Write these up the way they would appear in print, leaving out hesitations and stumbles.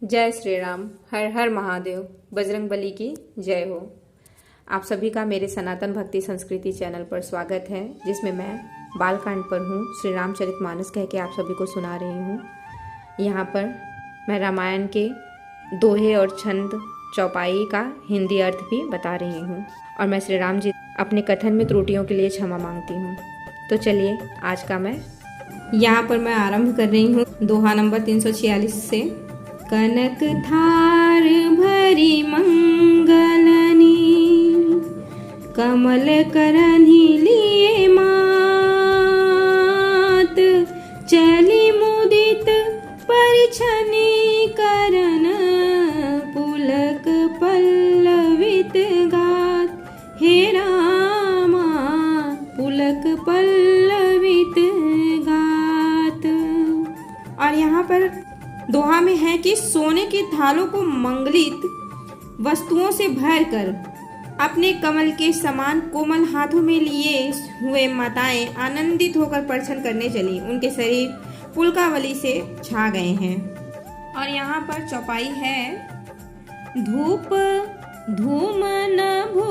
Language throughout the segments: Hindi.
जय श्री राम। हर हर महादेव। बजरंगबली की जय हो। आप सभी का मेरे सनातन भक्ति संस्कृति चैनल पर स्वागत है, जिसमें मैं बालकांड पर हूँ श्री रामचरितमानस कह के आप सभी को सुना रही हूँ। यहाँ पर मैं रामायण के दोहे और छंद चौपाई का हिंदी अर्थ भी बता रही हूँ, और मैं श्री राम जी अपने कथन में त्रुटियों के लिए क्षमा मांगती हूँ। तो चलिए आज का मैं यहाँ पर मैं आरंभ कर रही हूँ दोहा नंबर 346 से। कनक थार भरी मंगलनी, कमल करनी लिए मात, चली मुदित परिछनी करन, पुलक पल्लवित गात, हे रामा पुलक पल्लवित गात। और यहाँ पर दोहा में है कि सोने की थालों को मंगलित वस्तुओं से भरकर अपने कमल के समान कोमल हाथों में लिए हुए माताएं आनंदित होकर परछन करने चली। उनके शरीर पुलकावली से छा गए हैं। और यहाँ पर चौपाई है। धूप धूम नभू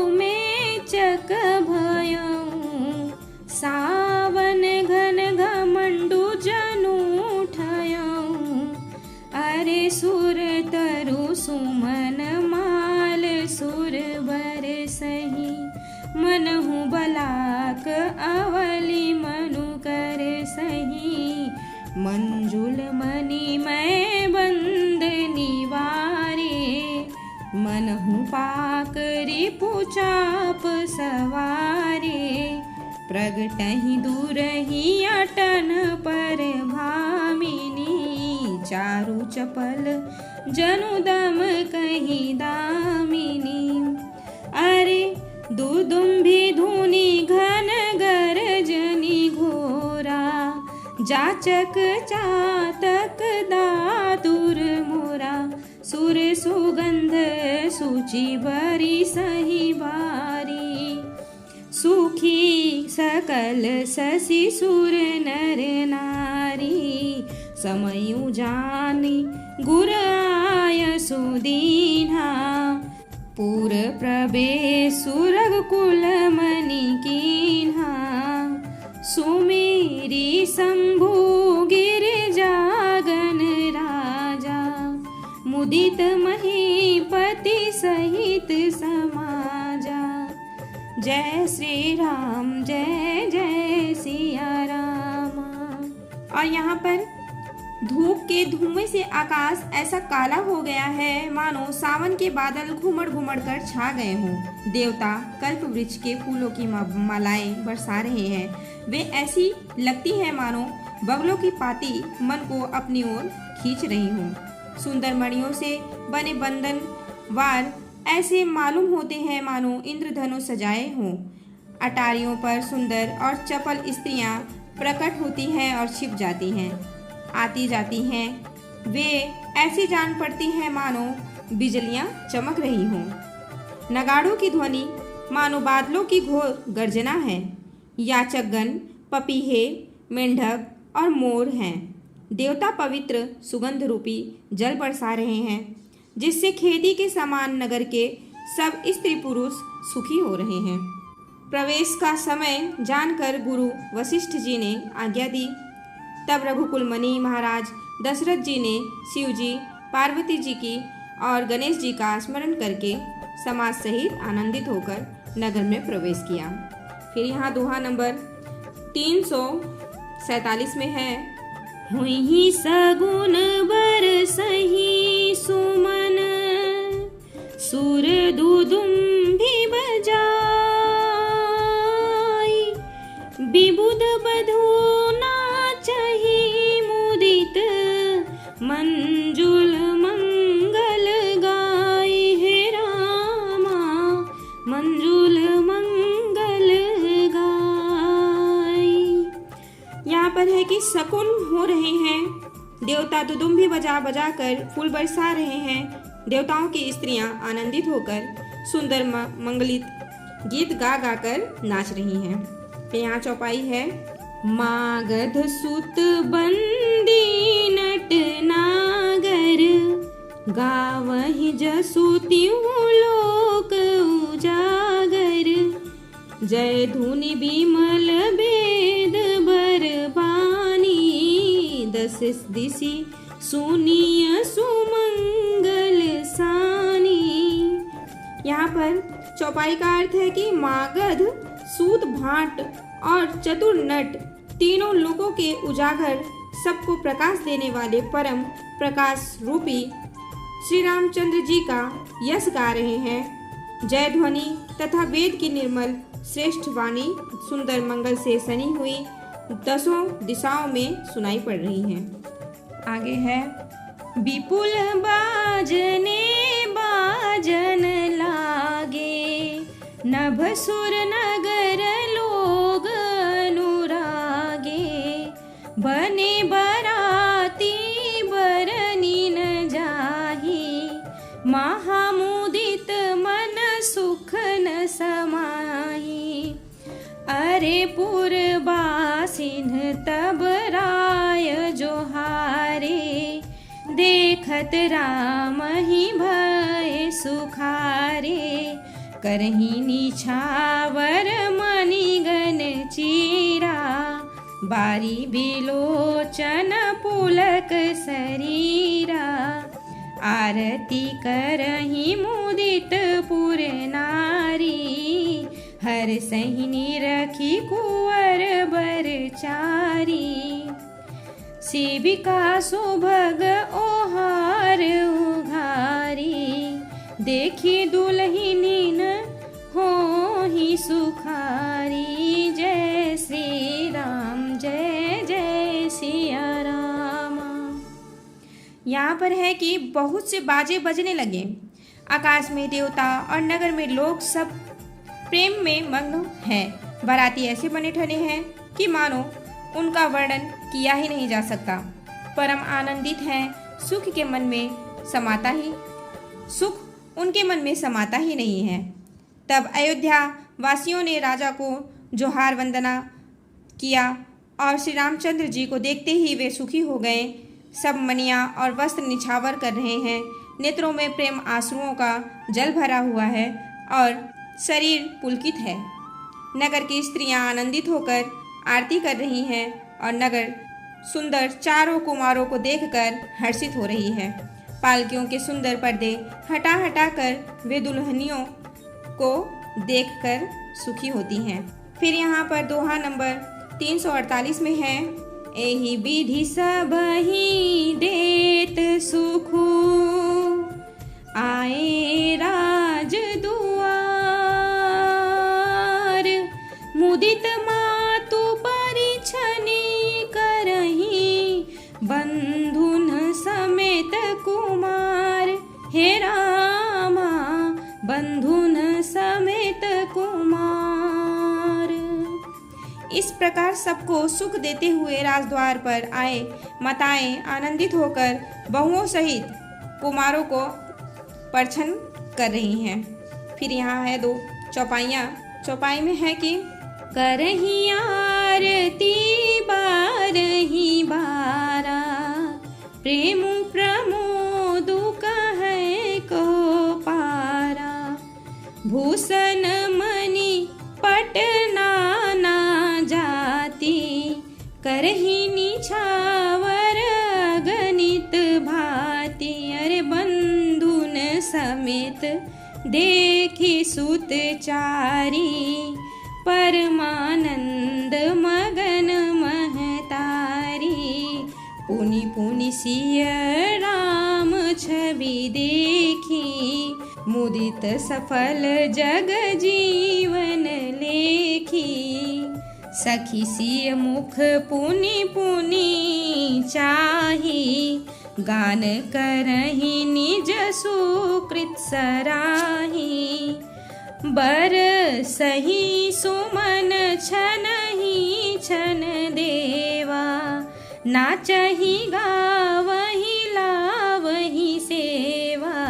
में चक भयं, सावन घन घमंडू जनु उठयं, अरे सुर तरु सुमन माल सुर बर सही, मनहु बलाक अवली मनु कर सही, मंजुल मणि मैं बंद निवारे, मनहु पाकरी पुचाप सवारे, प्रगटहि दूरहि अटन पर भामिनी, चारु चपल जनुदम कही दामिनी, अरे दुदुम्भी धुनी घन गरजनी घोरा, जाचक चातक दातुर मोरा, सुर सुगंध सूचि बरी सही बारी, सुखी सकल शशि सुर नर नारी, समयु जानी गुर आय सुदीन्हा, पुर प्रभे सुरग कुल मणि कीन्हा, सुमेरी शंभु गिरिजागन राजा, मुदित महीपति सहित समाजा, जय श्री राम जय जय सिया राम। और यहाँ पर धूप के धुएं से आकाश ऐसा काला हो गया है मानो सावन के बादल घुमड़ घुमड़ कर छा गए हों। देवता कल्प वृक्ष के फूलों की मालाएं बरसा रहे हैं। वे ऐसी लगती है मानो बगलों की पाती मन को अपनी ओर खींच रही हों। सुंदर मणियों से बने बंधन वार ऐसे मालूम होते हैं मानो इंद्रधनुष सजाए हों। अटारियों पर सुंदर और चपल स्त्रियां प्रकट होती हैं और छिप जाती हैं, आती जाती हैं। वे ऐसी जान पड़ती हैं मानो बिजलियां चमक रही हों। नगाड़ों की ध्वनि मानो बादलों की घोर गर्जना है। याचकगण पपीहे, मेंढक और मोर हैं। देवता पवित्र सुगंध रूपी जल बरसा रहे हैं, जिससे खेती के समान नगर के सब स्त्री पुरुष सुखी हो रहे हैं। प्रवेश का समय जानकर गुरु वशिष्ठ जी ने आज्ञा दी। तब रघुकुल मुनि महाराज दशरथ जी ने शिव जी, पार्वती जी की और गणेश जी का स्मरण करके समाज सहित आनंदित होकर नगर में प्रवेश किया। फिर यहाँ दोहा नंबर 347 में है। हुई सगुन बर सही सुमन, सुर दुदुम्भी बजाई, विबुध बधू नाचहि मुदित, मंजुल मंगल गाई, हे रामा मंजुल मंगल गाई। यहाँ पर है कि शकुन हो रहे हैं। देवता दुदुम्भी बजा बजा कर फूल बरसा रहे हैं। देवताओं की स्त्रियां आनंदित होकर सुंदर मंगलित गीत गा गा कर नाच रही हैं। फिर यहाँ चौपाई है। मागध सुत बंदी नट नागर, गावहि जसु तिहुँ लोक उजागर। जय धुनि बिमल वेद बरबानी। दस दिशि सुनिय सुमंगल सानी। यहाँ पर चौपाई का अर्थ है कि मागध, सूत भाट और चतुर नट तीनों लोगों के उजागर सबको प्रकाश देने वाले परम प्रकाश रूपी श्री रामचंद्र जी का यश गा रहे हैं। जय ध्वनि तथा वेद की निर्मल श्रेष्ठ वाणी सुंदर मंगल से सनी हुई दसों दिशाओं में सुनाई पड़ रही है। आगे है विपुल बाजने बाजन लागे। नभ सुर नगर लोग अनुरागे। बने बराती बरनी न जाही। महामुदित मन सुख न समाही। अरे पुरबासिन तब राय जोहारे। देखत राम ही भय सुखारे। करही निछावर मणिगण चीरा। बारी बिलोचन पुलक शरीरा। आरती करही मुदित पुर नारी। हर सहिनी रखी कुंवर बरचारी। सेविका सुभग ओहार उघारी। देखी दुल्हिनी न होहि सुखारी। जय श्री राम जय जय सिया राम। यहाँ पर है कि बहुत से बाजे बजने लगे। आकाश में देवता और नगर में लोग सब प्रेम में मग्न हैं। बाराती ऐसे बने ठने हैं कि मानो उनका वर्णन किया ही नहीं जा सकता। परम आनंदित हैं। सुख उनके मन में समाता ही नहीं है। तब अयोध्या वासियों ने राजा को जोहार वंदना किया और श्री रामचंद्र जी को देखते ही वे सुखी हो गए। सब मनिया और वस्त्र निछावर कर रहे हैं। नेत्रों में प्रेम आंसुओं का जल भरा हुआ है और शरीर पुलकित है। नगर की स्त्रियां आनंदित होकर आरती कर रही हैं और नगर सुंदर चारों कुमारों को देखकर हर्षित हो रही है। पालकियों के सुंदर पर्दे हटा हटा कर वे दुल्हनियों को देखकर सुखी होती हैं। फिर यहाँ पर दोहा नंबर 348 में है। एहि विधि सबहि देत सुखु। आए राज दुआर। मुदित मातु परिछनि करही। बंधुन समेत कुमार। हे रामा बंधुन समेत कुमार। इस प्रकार सबको सुख देते हुए राजद्वार पर आए माताएं आनंदित होकर बहुओं सहित कुमारों को परछन कर रही हैं। फिर यहाँ है 2 चौपाइयाँ। चौपाई में है कि करही आरती बारही बारा। प्रेम प्रमोद कहे को पारा। भूषण मणि पटना ना जाती। करही निछावर गणित भांति। अरे बंधुन समेत देखी सुत चारी। परमानंद मगन महतारी। पुनि पुनि सिय राम छवि देखी। मुदित सफल जग जीवन लेखी। सखी सिय मुख पुनि पुनि चाही। गान करही निज सुकृत सराही। बर सही सुमन छनहि छन देवा। नाचहि गावहि लावहि सेवा।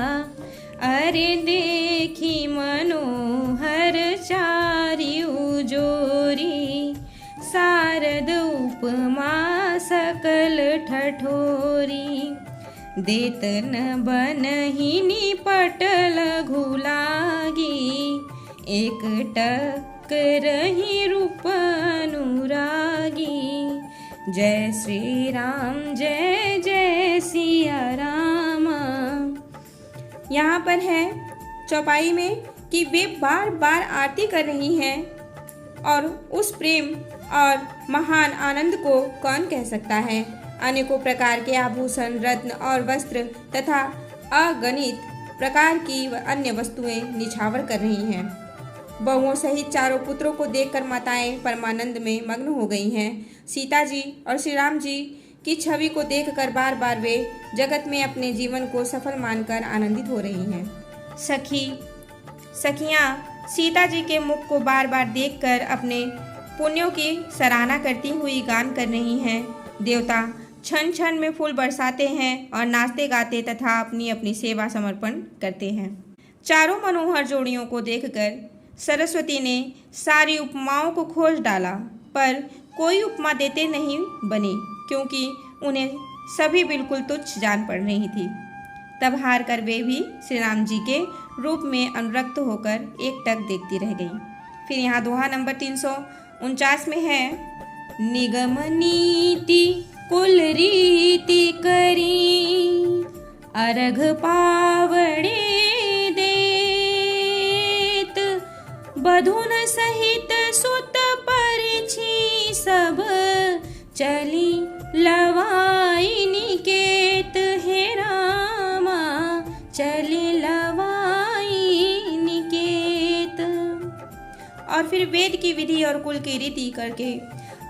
अरे देखी मनोहर चारिउ जोरी। शारद उपमा सकल ठठोरी। देत न बनहि निपट लघु लागी, एकटक रही रूप अनुरागी। जय श्री राम जय जय सिया राम। यहाँ पर है चौपाई में कि वे बार बार आरती कर रही हैं और उस प्रेम और महान आनंद को कौन कह सकता है। अनेकों प्रकार के आभूषण, रत्न और वस्त्र तथा अगणित प्रकार की अन्य वस्तुएं निछावर कर रही हैं। बहुओं सहित चारों पुत्रों को देखकर माताएं परमानंद में मग्न हो गई हैं। सीता जी और श्री राम जी की छवि को देखकर बार बार वे जगत में अपने जीवन को सफल मानकर आनंदित हो रही हैं। सखियां सीता जी के मुख को बार बार देखकर अपने पुण्यों की सराहना करती हुई गान कर रही हैं। देवता क्षण क्षण में फूल बरसाते हैं और नाचते गाते तथा अपनी अपनी सेवा समर्पण करते हैं। चारों मनोहर जोड़ियों को देखकर सरस्वती ने सारी उपमाओं को खोज डाला, पर कोई उपमा देते नहीं बनी, क्योंकि उन्हें सभी बिल्कुल तुच्छ जान पड़ रही थी। तब हार कर वे भी श्री राम जी के रूप में अनुरक्त होकर एकटक देखती रह गई। फिर यहाँ दोहा नंबर 349 में है, निगम नीति कुल रीति करी, अर्घ पावड़े देत, बधुन सहित सुत परिछी, सब चली लवाई निकेत। हे रामा चली लवाई निकेत। और फिर वेद की विधि और कुल की रीति करके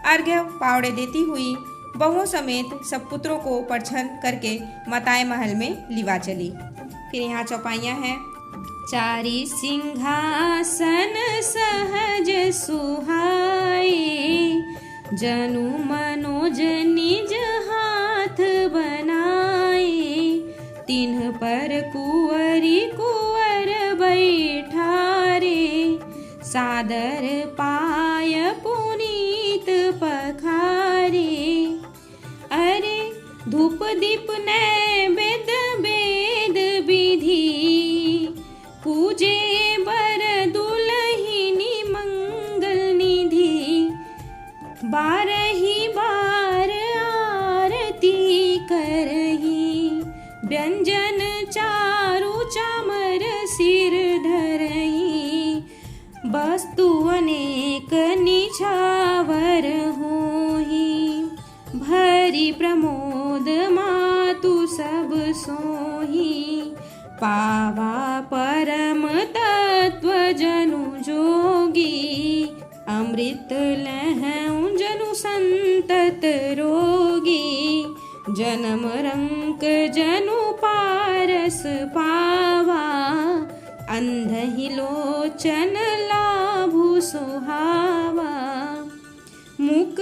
अर्घ्य पावड़े देती हुई बहुओं समेत सब पुत्रों को परछन करके माताएं महल में लिवा चली। फिर यहाँ चौपाइयाँ हैं, चारि सिंहासन सहज सुहाए, जनु मनोज निज हाथ बनाए, तिन्ह पर कुंवरी कुंवर बैठारे, सादर पाय पुनीत पखारे। अरे धूप दीप नैवेद्य वेद विधि, पूजे बर दुलहिनी मंगल निधि, बारही बार आरती करही, व्यंजन चारु चामर सिर धरही, वस्तु अनेक निछावर होही, भरी प्रमोद मातु सब सोही, पावा परम तत्व जनु जोगी, अमृत लहऊं जनु संतत रोगी, जन्म रंक जनु पारस पावा, अंधहि लोचन लाभु सुहावा, मुक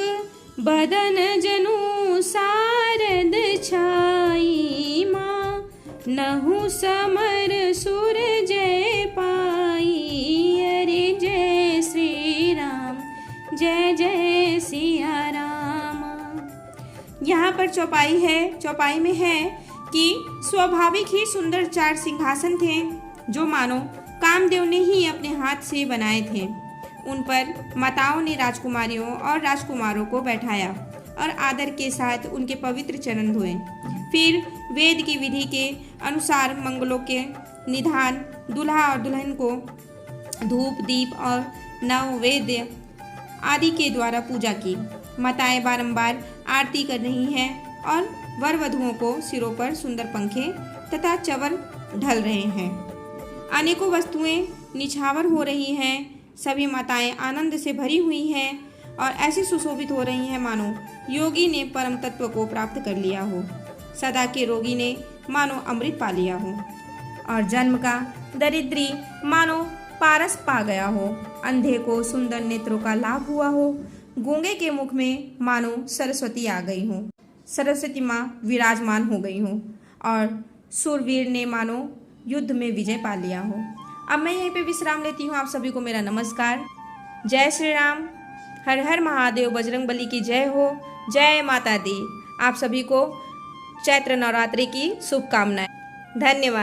बदन जनु सारद छाई, माँ नहु समर सुर जय पाई। अरे जय श्री राम जय जय सिया राम। यहाँ पर चौपाई है। चौपाई में है कि स्वाभाविक ही सुंदर 4 सिंहासन थे, जो मानो कामदेव ने ही अपने हाथ से बनाए थे। उन पर माताओं ने राजकुमारियों और राजकुमारों को बैठाया और आदर के साथ उनके पवित्र चरण धोए। फिर वेद की विधि के अनुसार मंगलों के निधान दूल्हा और दुल्हन को धूप दीप और नववेद्य आदि के द्वारा पूजा की। माताएं बारंबार आरती कर रही हैं और वर वधुओं को सिरों पर सुंदर पंखे तथा चवर ढल रहे हैं। अनेकों वस्तुएं निछावर हो रही हैं। सभी माताएं आनंद से भरी हुई हैं और ऐसी सुशोभित हो रही हैं मानो योगी ने परम तत्व को प्राप्त कर लिया हो, सदा के रोगी ने मानो अमृत पा लिया हो, और जन्म का दरिद्री मानो पारस पा गया हो, अंधे को सुंदर नेत्रों का लाभ हुआ हो, गूंगे के मुख में मानो सरस्वती आ गई हो, सरस्वती माँ विराजमान हो गई हो, और सूरवीर ने मानो युद्ध में विजय पा लिया हो। अब मैं यहीं पे विश्राम लेती हूँ। आप सभी को मेरा नमस्कार। जय श्री राम। हर हर महादेव। बजरंग बली की जय हो। जय माता दी। आप सभी को चैत्र नवरात्रि की शुभकामनाएं। धन्यवाद।